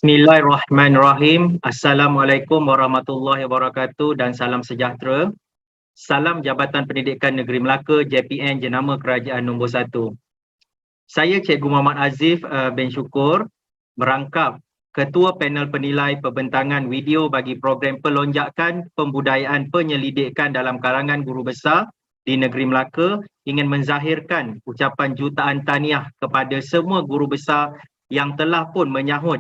Bismillahirrahmanirrahim. Assalamualaikum warahmatullahi wabarakatuh dan salam sejahtera. Salam Jabatan Pendidikan Negeri Melaka JPN Jenama Kerajaan Nombor 1. Saya Cikgu Muhammad Azif bin Syukur, merangkap Ketua Panel Penilai Pembentangan Video bagi Program Pelonjakan Pembudayaan Penyelidikan dalam kalangan guru besar di Negeri Melaka, ingin menzahirkan ucapan jutaan tahniah kepada semua guru besar yang telah pun menyahut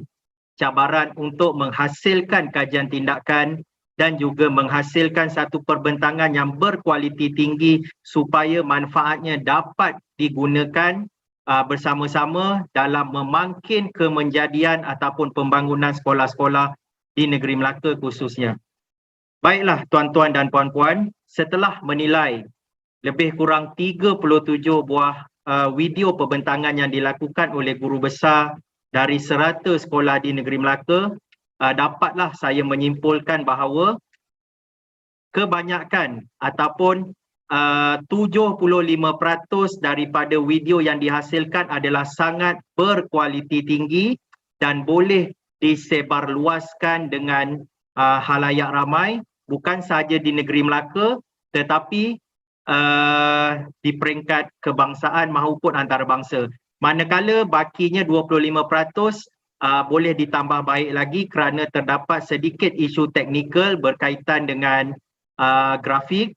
cabaran untuk menghasilkan kajian tindakan dan juga menghasilkan satu perbentangan yang berkualiti tinggi supaya manfaatnya dapat digunakan bersama-sama dalam memangkin kemenjadian ataupun pembangunan sekolah-sekolah di Negeri Melaka khususnya. Baiklah tuan-tuan dan puan-puan, setelah menilai lebih kurang 37 buah video pembentangan yang dilakukan oleh guru besar dari 100 sekolah di Negeri Melaka, dapatlah saya menyimpulkan bahawa kebanyakan ataupun 75% daripada video yang dihasilkan adalah sangat berkualiti tinggi dan boleh disebarluaskan dengan halayak ramai, bukan sahaja di Negeri Melaka tetapi di peringkat kebangsaan maupun antarabangsa. Manakala bakinya 25% boleh ditambah baik lagi kerana terdapat sedikit isu teknikal berkaitan dengan grafik,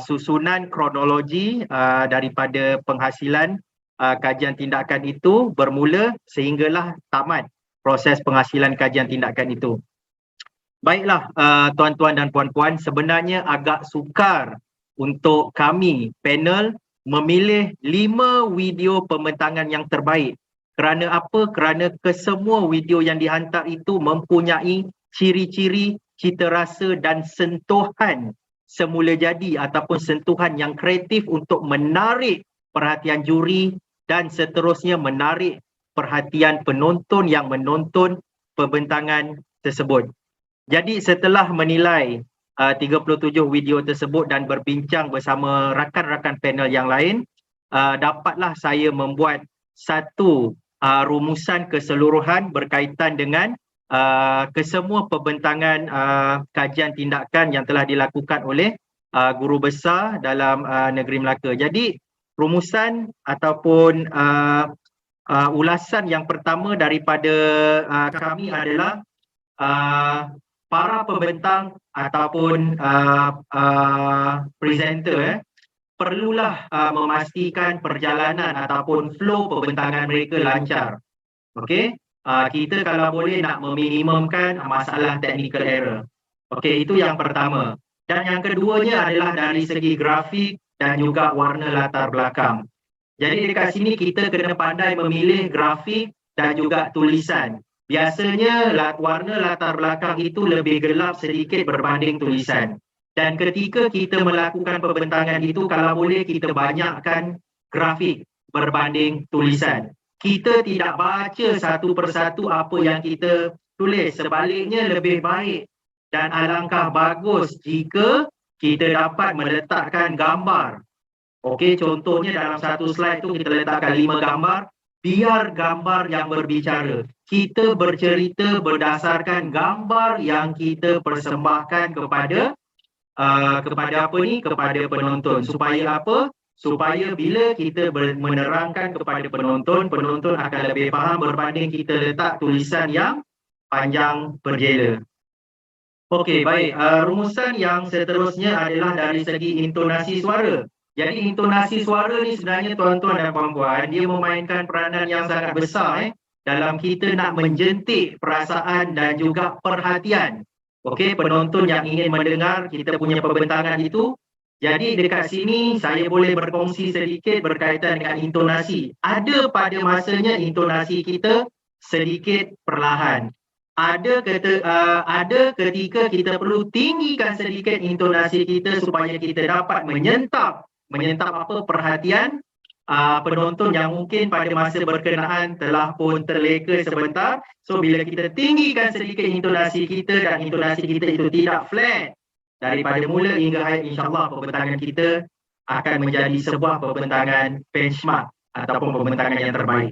susunan kronologi daripada penghasilan kajian tindakan itu bermula sehinggalah tamat proses penghasilan kajian tindakan itu. Baiklah tuan-tuan dan puan-puan, sebenarnya agak sukar untuk kami panel memilih 5 video pembentangan yang terbaik. Kerana apa? Kerana kesemua video yang dihantar itu mempunyai ciri-ciri, cita rasa dan sentuhan semula jadi ataupun sentuhan yang kreatif untuk menarik perhatian juri dan seterusnya menarik perhatian penonton yang menonton pembentangan tersebut. Jadi setelah menilai 37 video tersebut dan berbincang bersama rakan-rakan panel yang lain, dapatlah saya membuat satu rumusan keseluruhan berkaitan dengan kesemua pembentangan kajian tindakan yang telah dilakukan oleh guru besar dalam Negeri Melaka. Jadi rumusan ataupun ulasan yang pertama daripada kami adalah para pembentang ataupun presenter perlulah memastikan perjalanan ataupun flow pembentangan mereka lancar. Okey, kita kalau boleh nak meminimumkan masalah technical error. Okey, itu yang pertama. Dan yang keduanya adalah dari segi grafik dan juga warna latar belakang. Jadi dekat sini kita kena pandai memilih grafik dan juga tulisan. Biasanya warna latar belakang itu lebih gelap sedikit berbanding tulisan. Dan ketika kita melakukan pembentangan itu, kalau boleh kita banyakkan grafik berbanding tulisan. Kita tidak baca satu persatu apa yang kita tulis. Sebaliknya lebih baik dan alangkah bagus jika kita dapat meletakkan gambar. Okey, contohnya dalam satu slide tu kita letakkan 5 gambar. Biar gambar yang berbicara. Kita bercerita berdasarkan gambar yang kita persembahkan kepada kepada penonton. Supaya apa? Supaya bila kita menerangkan kepada penonton, penonton akan lebih faham berbanding kita letak tulisan yang panjang berjela. Okey, baik. Rumusan yang seterusnya adalah dari segi intonasi suara. Jadi intonasi suara ni sebenarnya tuan-tuan dan puan-puan, dia memainkan peranan yang sangat besar dalam kita nak menjentik perasaan dan juga perhatian. Okey, penonton yang ingin mendengar kita punya pembentangan itu. Jadi dekat sini saya boleh berkongsi sedikit berkaitan dengan intonasi. Ada pada masanya intonasi kita sedikit perlahan. Ada ketika kita perlu tinggikan sedikit intonasi kita supaya kita dapat menyentap apa perhatian penonton yang mungkin pada masa berkenaan telah pun terleka sebentar. So bila kita tinggikan sedikit intonasi kita dan intonasi kita itu tidak flat daripada mula hingga akhir, insyaAllah pembentangan kita akan menjadi sebuah pembentangan benchmark ataupun pembentangan yang terbaik.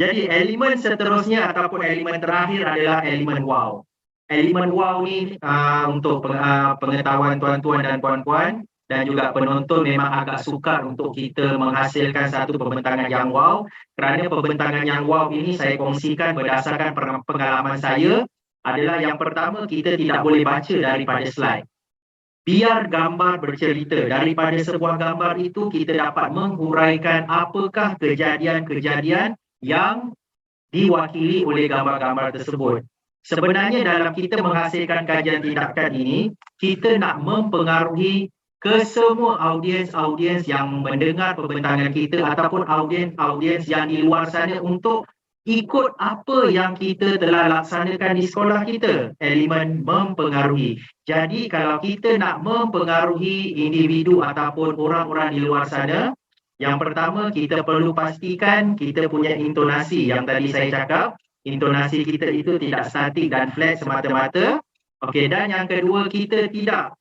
Jadi elemen seterusnya ataupun elemen terakhir adalah elemen wow. Elemen wow ni untuk pengetahuan tuan-tuan dan puan-puan dan juga penonton memang agak sukar untuk kita menghasilkan satu pembentangan yang wow, kerana pembentangan yang wow ini saya kongsikan berdasarkan pengalaman saya adalah yang pertama, kita tidak boleh baca daripada slide. Biar gambar bercerita. Daripada sebuah gambar itu kita dapat menghuraikan apakah kejadian-kejadian yang diwakili oleh gambar-gambar tersebut. Sebenarnya dalam kita menghasilkan kajian tindakan ini, kita nak mempengaruhi ke semua audiens-audiens yang mendengar pembentangan kita ataupun audiens-audiens yang di luar sana untuk ikut apa yang kita telah laksanakan di sekolah kita. Elemen mempengaruhi. Jadi kalau kita nak mempengaruhi individu ataupun orang-orang di luar sana, yang pertama kita perlu pastikan kita punya intonasi yang tadi saya cakap. Intonasi kita itu tidak statik dan flat semata-mata. Okey, dan yang kedua, kita tidak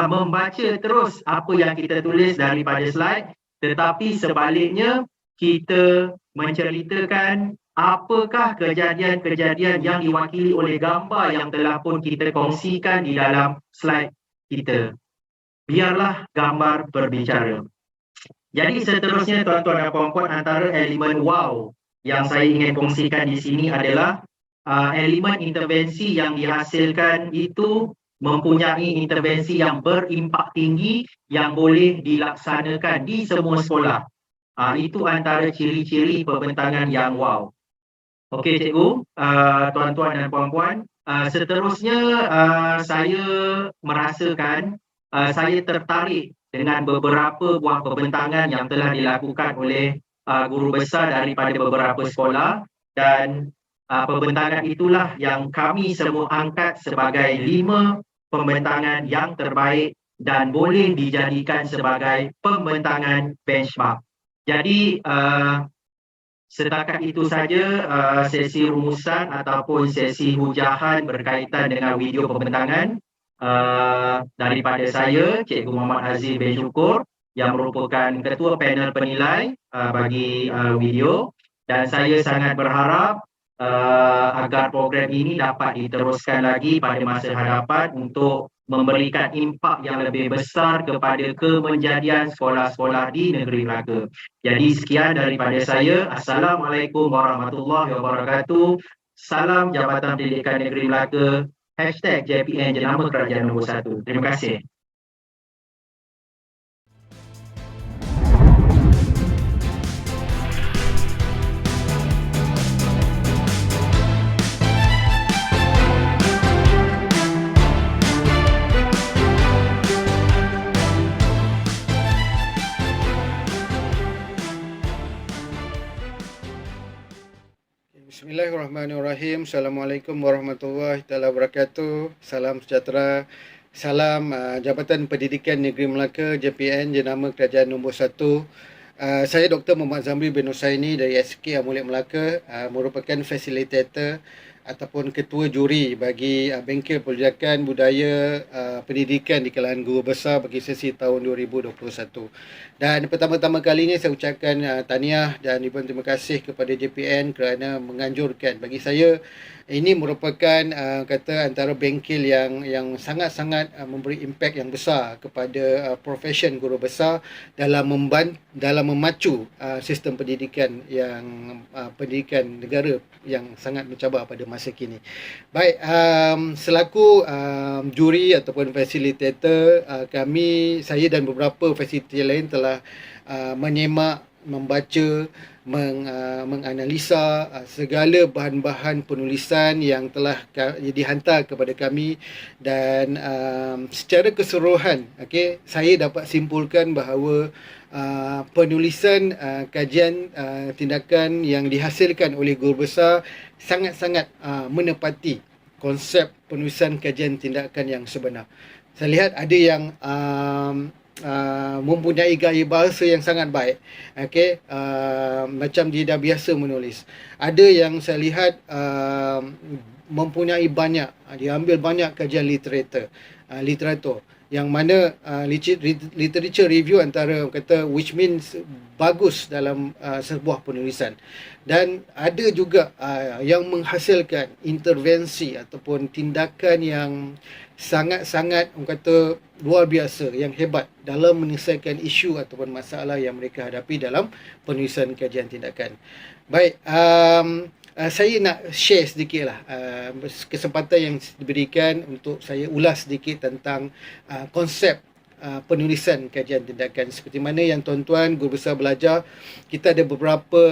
membaca terus apa yang kita tulis daripada slide, tetapi sebaliknya kita menceritakan apakah kejadian-kejadian yang diwakili oleh gambar yang telah pun kita kongsikan di dalam slide kita. Biarlah gambar berbicara. Jadi seterusnya tuan-tuan dan puan-puan, antara elemen wow yang saya ingin kongsikan di sini adalah elemen intervensi yang dihasilkan itu mempunyai intervensi yang berimpak tinggi yang boleh dilaksanakan di semua sekolah. Itu antara ciri-ciri pembentangan yang wow. Okey cikgu, tuan-tuan dan puan-puan, seterusnya saya merasakan saya tertarik dengan beberapa buah pembentangan yang telah dilakukan oleh guru besar daripada beberapa sekolah, dan pembentangan itulah yang kami semua angkat sebagai 5 pembentangan yang terbaik dan boleh dijadikan sebagai pembentangan benchmark. Jadi setakat itu saja sesi rumusan ataupun sesi hujahan berkaitan dengan video pembentangan daripada saya, Cikgu Muhammad Aziz bin Syukur, yang merupakan ketua panel penilai bagi video, dan saya sangat berharap agar program ini dapat diteruskan lagi pada masa hadapan untuk memberikan impak yang lebih besar kepada kemenjadian sekolah-sekolah di negeri Melaka. Jadi sekian daripada saya. Assalamualaikum warahmatullahi wabarakatuh. Salam Jabatan Pendidikan Negeri Melaka. #JPN Jenama Kerajaan Nombor 1. Terima kasih. Bismillahirrahmanirrahim. Assalamualaikum warahmatullahi wabarakatuh. Salam sejahtera. Salam Jabatan Pendidikan Negeri Melaka, JPN, Jenama Kerajaan Nombor 1. Saya Dr. Muhammad Zamri bin Husaini dari SK Amulet Melaka, merupakan fasilitator ataupun ketua juri bagi bengkel perlujakan budaya pendidikan di kalangan guru besar bagi sesi tahun 2021. Dan pertama-tama kalinya saya ucapkan tahniah dan ribuan terima kasih kepada JPN kerana menganjurkan. Bagi saya ini merupakan kata antara bengkel yang sangat-sangat memberi impak yang besar kepada profession guru besar dalam memacu sistem pendidikan pendidikan negara yang sangat mencabar pada masa kini. Baik, selaku juri ataupun fasilitator, saya dan beberapa fasilitator lain telah menyemak, membaca, menganalisa segala bahan-bahan penulisan yang telah dihantar kepada kami, dan secara keseluruhan saya dapat simpulkan bahawa penulisan kajian tindakan yang dihasilkan oleh guru besar sangat-sangat menepati konsep penulisan kajian tindakan yang sebenar. Saya lihat ada yang mempunyai gaya bahasa yang sangat baik, macam dia dah biasa menulis. Ada yang saya lihat mempunyai banyak, dia ambil banyak kajian literatur yang mana literature review antara kata which means bagus dalam sebuah penulisan, dan ada juga yang menghasilkan intervensi ataupun tindakan yang sangat-sangat kata luar biasa, yang hebat dalam menyelesaikan isu ataupun masalah yang mereka hadapi dalam penulisan kajian tindakan. Baik, saya nak share sedikit lah kesempatan yang diberikan untuk saya ulas sedikit tentang konsep penulisan kajian tindakan. Seperti mana yang tuan-tuan guru besar belajar, kita ada beberapa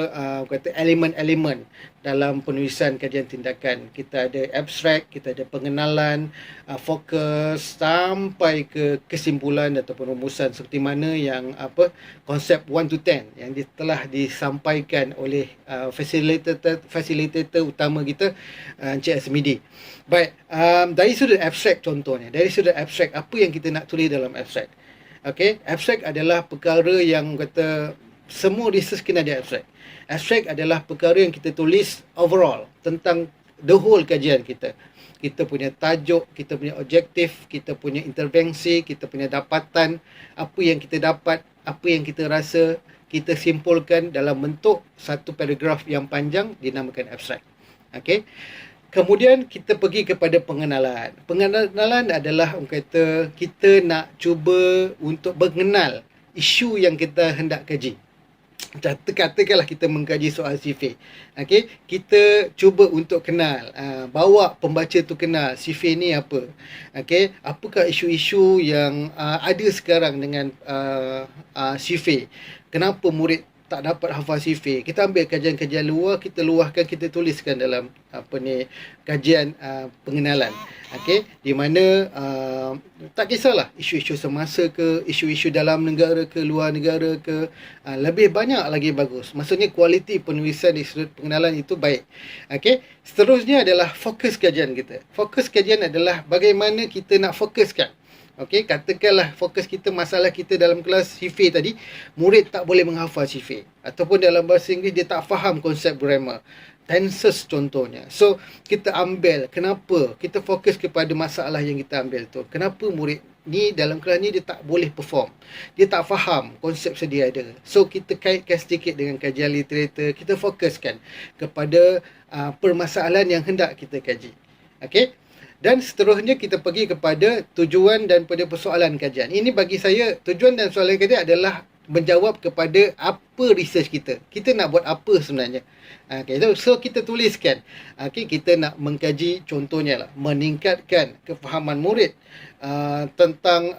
kata elemen-elemen dalam penulisan kajian tindakan. Kita ada abstrak, kita ada pengenalan, fokus sampai ke kesimpulan ataupun rumusan, seperti mana yang konsep 1 to 10 yang telah disampaikan oleh facilitator utama kita, Encik Asmidi. Baik, dari sudut abstrak contohnya, dari sudut abstrak apa yang kita nak tulis dalam abstrak? Okey, abstrak adalah perkara yang kata semua research kena ada abstrak. Abstrak adalah perkara yang kita tulis overall tentang the whole kajian kita. Kita punya tajuk, kita punya objektif, kita punya intervensi, kita punya dapatan, apa yang kita dapat, apa yang kita rasa, kita simpulkan dalam bentuk satu paragraf yang panjang dinamakan abstrak. Okey. Kemudian kita pergi kepada pengenalan. Pengenalan adalah kata kita nak cuba untuk mengenal isu yang kita hendak kaji. Katakanlah kita mengkaji soal CV. Okey, kita cuba untuk kenal, bawa pembaca tu kenal CV ni apa. Okey, apakah isu-isu yang ada sekarang dengan CV. Kenapa murid tak dapat hafal CV? Kita ambil kajian-kajian luar, kita luahkan, kita tuliskan dalam kajian pengenalan. Okey, di mana tak kisahlah isu-isu semasa ke, isu-isu dalam negara ke, luar negara ke, lebih banyak lagi bagus. Maksudnya kualiti penulisan di sudut pengenalan itu baik. Okey, seterusnya adalah fokus kajian kita. Fokus kajian adalah bagaimana kita nak fokuskan. Okey, katakanlah fokus kita, masalah kita dalam kelas CV tadi, murid tak boleh menghafal CV. Ataupun dalam bahasa Inggeris dia tak faham konsep grammar. Tenses contohnya. So, kita ambil, kenapa? Kita fokus kepada masalah yang kita ambil tu. Kenapa murid ni dalam kelas ni dia tak boleh perform? Dia tak faham konsep sedia ada. So, kita kaitkan sedikit dengan kajian literatur. Kita fokuskan kepada permasalahan yang hendak kita kaji. Okey? Dan seterusnya kita pergi kepada tujuan dan pada persoalan kajian. Ini bagi saya, tujuan dan soalan kajian adalah menjawab kepada apa research kita. Kita nak buat apa sebenarnya. Okay, so kita tuliskan. Okay, kita nak mengkaji contohnya lah, meningkatkan kefahaman murid tentang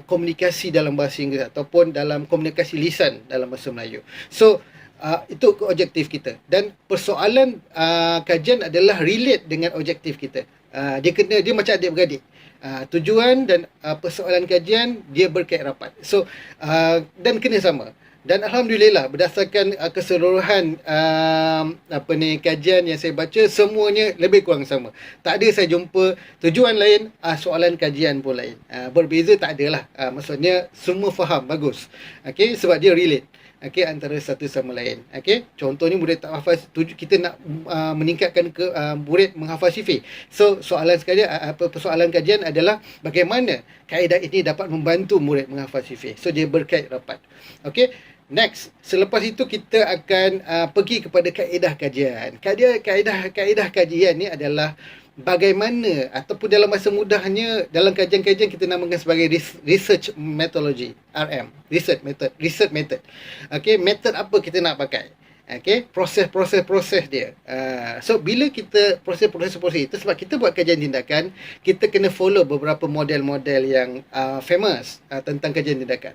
komunikasi dalam bahasa Inggeris ataupun dalam komunikasi lisan dalam bahasa Melayu. So, itu objektif kita, dan persoalan kajian adalah relate dengan objektif kita. Dia macam adik-beradik. Tujuan dan persoalan kajian dia berkait rapat. So dan kena sama. Dan alhamdulillah berdasarkan keseluruhan kajian yang saya baca, semuanya lebih kurang sama. Tak ada saya jumpa tujuan lain, soalan kajian pun lain. Berbeza tak adalah. Maksudnya semua faham, bagus. Okey, sebab dia relate. Okey, antara satu sama lain. Okey, contohnya murid tak hafal, kita nak meningkatkan murid menghafal CV. So soalan sekali, persoalan kajian adalah bagaimana kaedah ini dapat membantu murid menghafal CV. So dia berkait rapat. Okey, next, selepas itu kita akan pergi kepada kaedah kajian. Kaedah kajian ni adalah bagaimana, ataupun dalam bahasa mudahnya dalam kajian-kajian kita namakan sebagai research methodology, RM, research method. Okey, method apa kita nak pakai? Okey, proses dia. So bila kita proses itu, sebab kita buat kajian tindakan, kita kena follow beberapa model-model yang famous tentang kajian tindakan.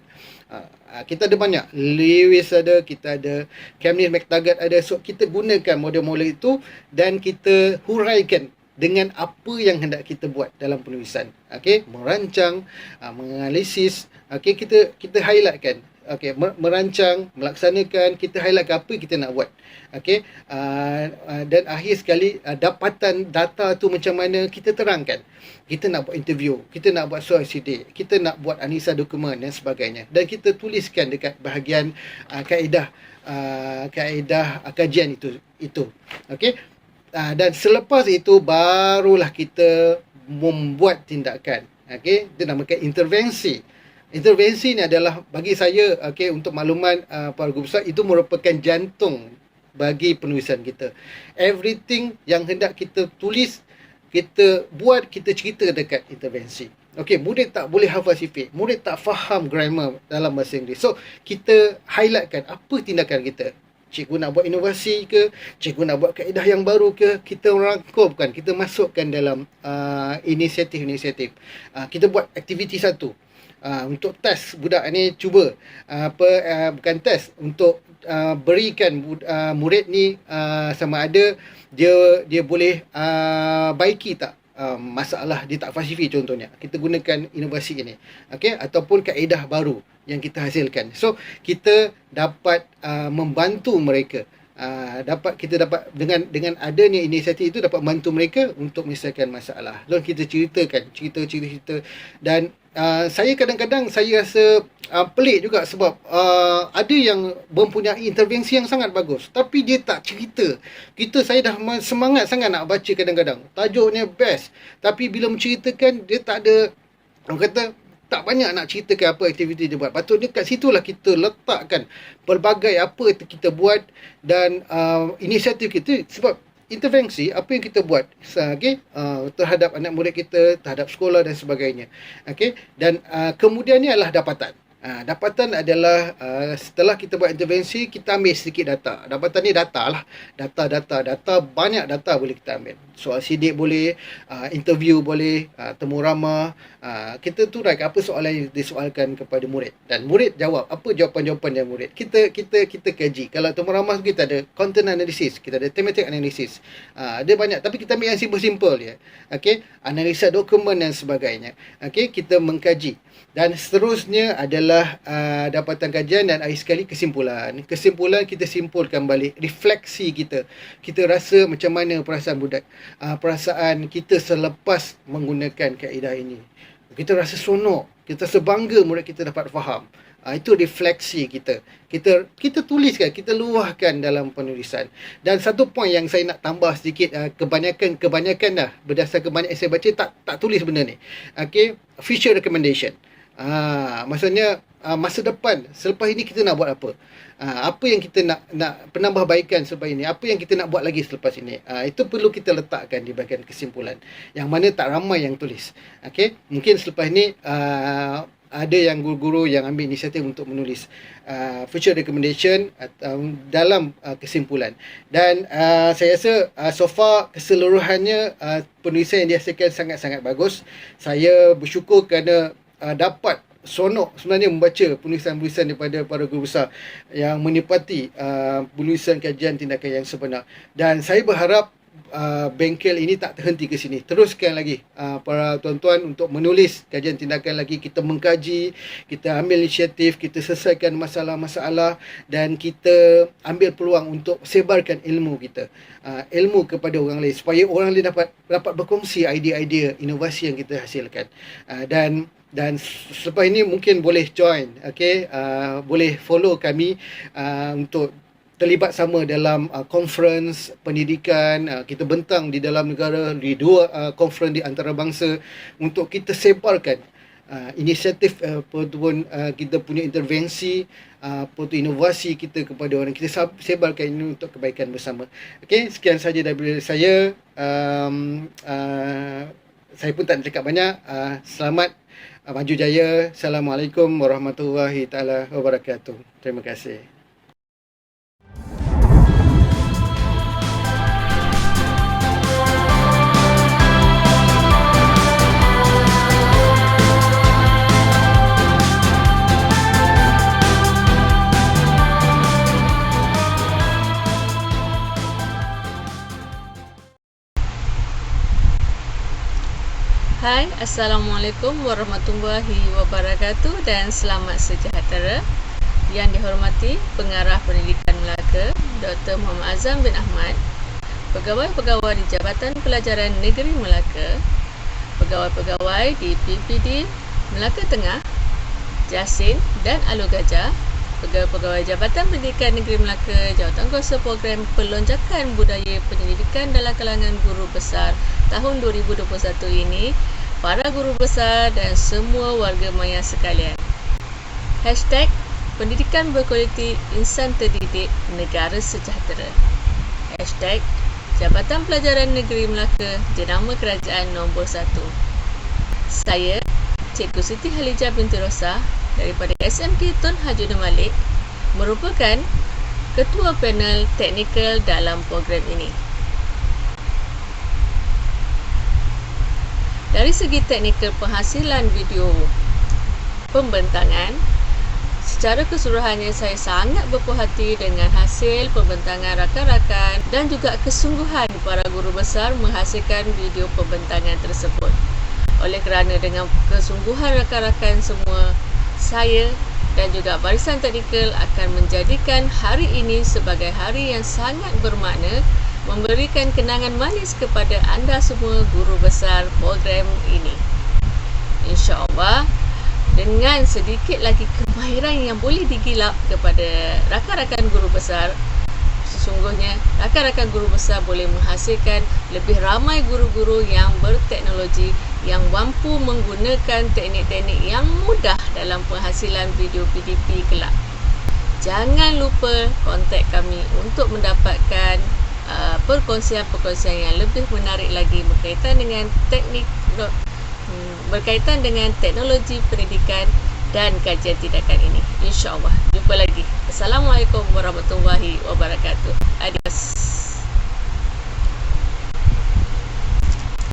Kita ada banyak, Lewis ada, kita ada Cambridge McTaggart ada. So kita gunakan model-model itu dan kita huraikan dengan apa yang hendak kita buat dalam penulisan. Okey, merancang, menganalisis. Okey, kita highlightkan. Okey, merancang, melaksanakan, kita highlight apa kita nak buat. Okey, dan akhir sekali dapatan data tu macam mana kita terangkan. Kita nak buat interview, kita nak buat soal sidik, kita nak buat analisa dokumen dan sebagainya, dan kita tuliskan dekat bahagian kaedah kajian itu. Okey, dan selepas itu barulah kita membuat tindakan. Okey, itu namakan intervensi. Intervensi ni adalah bagi saya, okey, untuk makluman para guru besar, itu merupakan jantung bagi penulisan kita. Everything yang hendak kita tulis, kita buat, kita cerita dekat intervensi. Okey, murid tak boleh hafal sifik, murid tak faham grammar dalam bahasa Inggeris. So, kita highlightkan apa tindakan kita. Cikgu nak buat inovasi ke, cikgu nak buat kaedah yang baru ke, kita rangkumkan, kita masukkan dalam inisiatif-inisiatif. Kita buat aktiviti satu. Untuk test budak ni cuba bukan test, untuk berikan murid ni sama ada dia boleh baiki tak masalah dia tak fasifi contohnya. Kita gunakan inovasi ini, okey, ataupun kaedah baru yang kita hasilkan. So kita dapat membantu mereka. Kita dapat dengan adanya inisiatif itu dapat membantu mereka untuk menyelesaikan masalah. Lalu kita ceritakan cerita dan saya kadang-kadang saya rasa pelik juga sebab ada yang mempunyai intervensi yang sangat bagus tapi dia tak cerita. Saya dah semangat sangat nak baca, kadang-kadang tajuknya best, tapi bila menceritakan dia tak ada, orang kata tak banyak nak ceritakan apa aktiviti dia buat. Patutnya kat situlah kita letakkan pelbagai apa kita buat dan inisiatif kita, sebab intervensi apa yang kita buat terhadap anak murid kita, terhadap sekolah dan sebagainya. Okey, dan kemudian ni adalah dapatan. Dapatan adalah setelah kita buat intervensi, kita ambil sedikit data. Dapatan ni data lah. Data, banyak data boleh kita ambil. Soal sidik boleh, interview boleh, temu ramah. Kita turai apa soalan yang disoalkan kepada murid. Dan murid jawab, apa jawapan-jawapan yang murid. Kita kaji. Kalau temu ramah kita ada content analysis, kita ada thematic analysis. Dia banyak, tapi kita ambil yang simple-simple je. Okey, analisa dokumen dan sebagainya. Okey, kita mengkaji. Dan seterusnya adalah dapatan kajian dan akhir sekali kesimpulan. Kesimpulan kita simpulkan balik refleksi kita. Kita rasa macam mana perasaan budak, perasaan kita selepas menggunakan kaedah ini. Kita rasa seronok, kita rasa bangga murid kita dapat faham. Itu refleksi kita. Kita tuliskan, kita luahkan dalam penulisan. Dan satu poin yang saya nak tambah sedikit, kebanyakan dah berdasarkan banyak yang saya baca tak tulis benda ni. Okey, future recommendation. Maksudnya masa depan selepas ini kita nak buat apa, apa yang kita nak penambahbaikan selepas ini, apa yang kita nak buat lagi selepas ini. Itu perlu kita letakkan di bahagian kesimpulan, yang mana tak ramai yang tulis. Okey, mungkin selepas ini ada yang guru-guru yang ambil inisiatif untuk menulis future recommendation dalam kesimpulan. Dan saya rasa so far keseluruhannya penulisan yang dihasilkan sangat-sangat bagus. Saya bersyukur kerana dapat seronok sebenarnya membaca penulisan-penulisan daripada para guru besar yang menipati penulisan kajian tindakan yang sebenar. Dan saya berharap bengkel ini tak terhenti ke sini. Teruskan lagi para tuan-tuan untuk menulis kajian tindakan lagi. Kita mengkaji, kita ambil inisiatif, kita selesaikan masalah-masalah dan kita ambil peluang untuk sebarkan ilmu kita, ilmu kepada orang lain, supaya orang lain dapat berkongsi idea-idea inovasi yang kita hasilkan. Dan selepas ini mungkin boleh join, okey, boleh follow kami untuk terlibat sama dalam conference pendidikan. Kita bentang di dalam negara di dua conference di antarabangsa untuk kita sebarkan inisiatif ataupun kita punya intervensi, inovasi kita kepada orang. Kita sebarkan ini untuk kebaikan bersama. Okey, sekian saja daripada saya. Saya pun tak nak cakap banyak. Selamat maju jaya. Assalamualaikum warahmatullahi taala wabarakatuh. Terima kasih. Hai, Assalamualaikum warahmatullahi wabarakatuh dan selamat sejahtera. Yang dihormati Pengarah Pendidikan Melaka Dr. Muhammad Azam bin Ahmad, pegawai-pegawai di Jabatan Pelajaran Negeri Melaka, pegawai-pegawai di PPD Melaka Tengah, Jasin dan Alor Gajah, pegawai-pegawai Jabatan Pendidikan Negeri Melaka, Jawatankuasa Program Pelonjakan Budaya Penyelidikan dalam kalangan guru besar tahun 2021 ini, para guru besar dan semua warga maya sekalian. Hashtag pendidikan berkualiti, insan terdidik, negara sejahtera. Hashtag Jabatan Pelajaran Negeri Melaka, Jenama Kerajaan nombor 1. Saya, Cikgu Siti Halijah binti Rosa daripada SMK Tun Harjuna Malik merupakan Ketua Panel Teknikal dalam program ini. Dari segi teknikal penghasilan video pembentangan, secara keseluruhannya saya sangat berpuas hati dengan hasil pembentangan rakan-rakan dan juga kesungguhan para guru besar menghasilkan video pembentangan tersebut. Oleh kerana dengan kesungguhan rakan-rakan semua, saya dan juga barisan teknikal akan menjadikan hari ini sebagai hari yang sangat bermakna, memberikan kenangan manis kepada anda semua guru besar program ini. InsyaAllah, dengan sedikit lagi kemahiran yang boleh digilap kepada rakan-rakan guru besar, sesungguhnya rakan-rakan guru besar boleh menghasilkan lebih ramai guru-guru yang berteknologi, yang mampu menggunakan teknik-teknik yang mudah dalam penghasilan video PDP kelak. Jangan lupa kontak kami untuk mendapatkan perkongsian-perkongsian yang lebih menarik lagi berkaitan dengan teknologi pendidikan dan kajian tindakan ini. InsyaAllah. Jumpa lagi. Assalamualaikum warahmatullahi wabarakatuh. Adios.